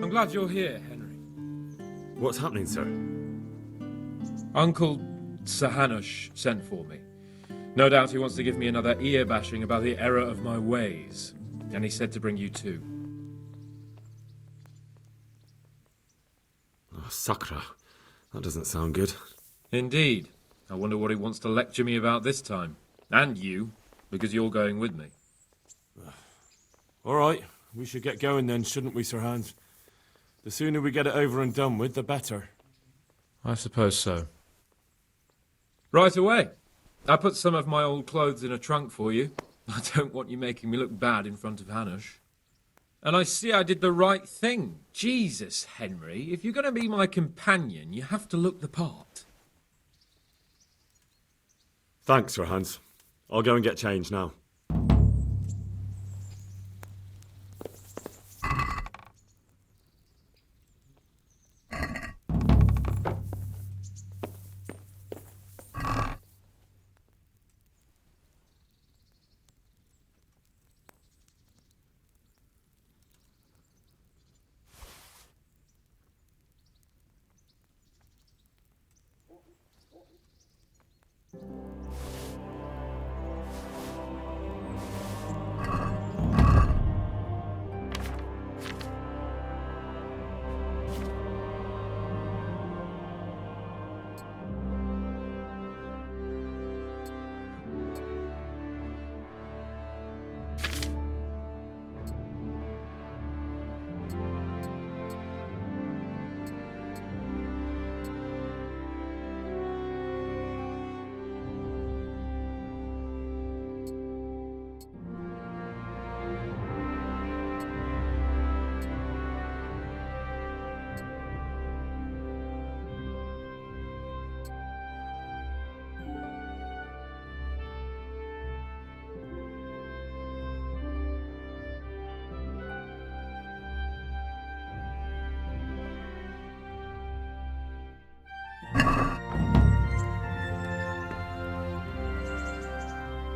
I'm glad you're here, Henry. What's happening, sir? Uncle Sir Hanush sent for me. No doubt he wants to give me another ear-bashing about the error of my ways. And he said to bring you too. Oh, Sakra. That doesn't sound good. Indeed. I wonder what he wants to lecture me about this time. And you, because you're going with me. All right, we should get going then, shouldn't we, Sir Hans? The sooner we get it over and done with, the better. I suppose so. Right away. I put some of my old clothes in a trunk for you. I don't want you making me look bad in front of Hanush. And I see I did the right thing. Jesus, Henry, if you're going to be my companion, you have to look the part. Thanks, Sir Hans. I'll go and get changed now.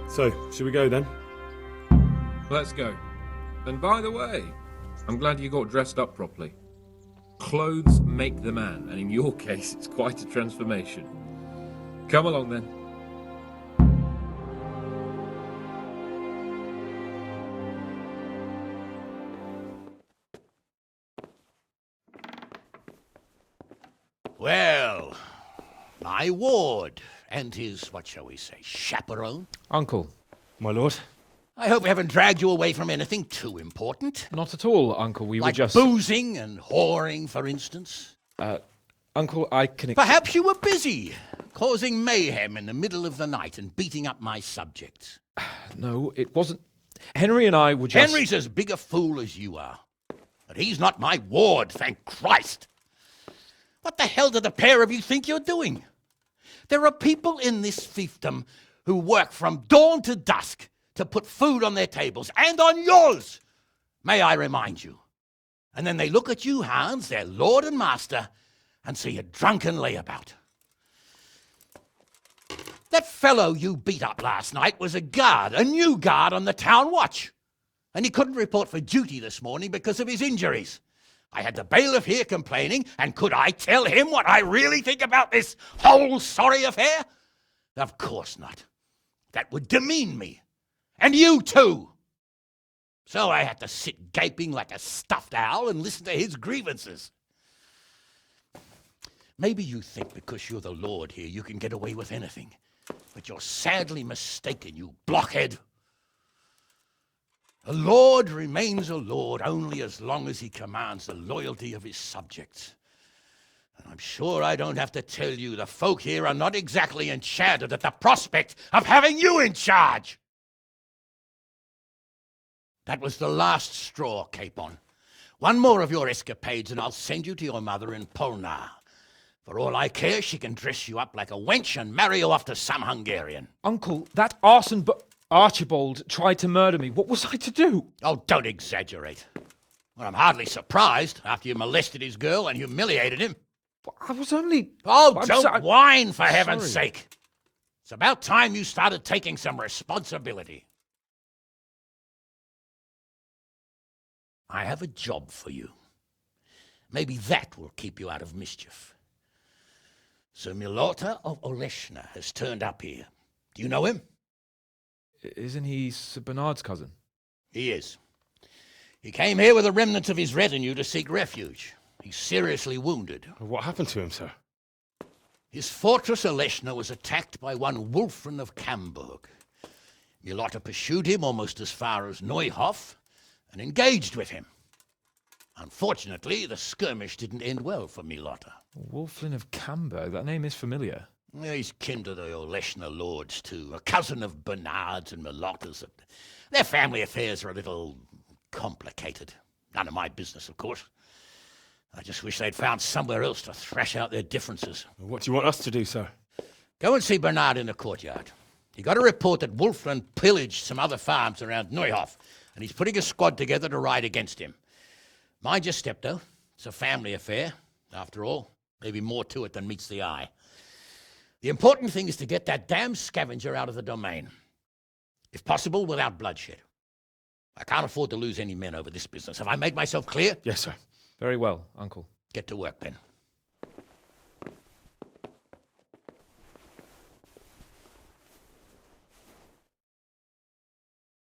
So, should we go then? Let's go. And by the way, I'm glad you got dressed up properly. Clothes make the man, and in your case, it's quite a transformation. Come along then. Well, my ward and his, what shall we say, chaperone. Uncle. My lord? I hope we haven't dragged you away from anything too important. Not at all, Uncle. We Like were just... boozing and whoring, for instance. Uncle, I can... Perhaps you were busy, causing mayhem in the middle of the night and beating up my subjects. No, it wasn't... Henry and I were just... Henry's as big a fool as you are. But he's not my ward, thank Christ. What the hell do the pair of you think you're doing? There are people in this fiefdom who work from dawn to dusk to put food on their tables and on yours, may I remind you. And then they look at you, Hans, their lord and master, and see a drunken layabout. That fellow you beat up last night was a guard, a new guard on the town watch. And he couldn't report for duty this morning because of his injuries. I had the bailiff here complaining, and could I tell him what I really think about this whole sorry affair? Of course not. That would demean me. And you too. So I had to sit gaping like a stuffed owl and listen to his grievances. Maybe you think because you're the lord here you can get away with anything. But you're sadly mistaken, you blockhead. A lord remains a lord only as long as he commands the loyalty of his subjects. And I'm sure I don't have to tell you the folk here are not exactly enchanted at the prospect of having you in charge. That was the last straw, Capon. One more of your escapades and I'll send you to your mother in Polnar. For all I care, she can dress you up like a wench and marry you off to some Hungarian. Uncle, that arson Archibald tried to murder me. What was I to do? Oh, don't exaggerate. Well, I'm hardly surprised after you molested his girl and humiliated him. I was only... Oh, don't whine, for heaven's sorry. sake. It's about time you started taking some responsibility. I have a job for you. Maybe that will keep you out of mischief. Sir Milota of Oleshna has turned up here. Do you know him? Isn't he Sir Bernard's cousin? He is. He came here with the remnants of his retinue to seek refuge. He's seriously wounded. What happened to him, sir? His fortress Oleshna was attacked by one Wulfrin of Camburg. Milota pursued him almost as far as Neuhof and engaged with him. Unfortunately, the skirmish didn't end well for Milota. Wulflin of Camberg, that name is familiar. He's kin to the Oleshna lords, too, a cousin of Bernard's and Milota's. Their family affairs are a little complicated. None of my business, of course. I just wish they'd found somewhere else to thrash out their differences. What do you want us to do, sir? Go and see Bernard in the courtyard. He got a report that Wulflin pillaged some other farms around Neuhof, and he's putting a squad together to ride against him. Mind your step, though. It's a family affair. After all, maybe more to it than meets the eye. The important thing is to get that damn scavenger out of the domain. If possible, without bloodshed. I can't afford to lose any men over this business. Have I made myself clear? Yes, sir. Very well, Uncle. Get to work, then.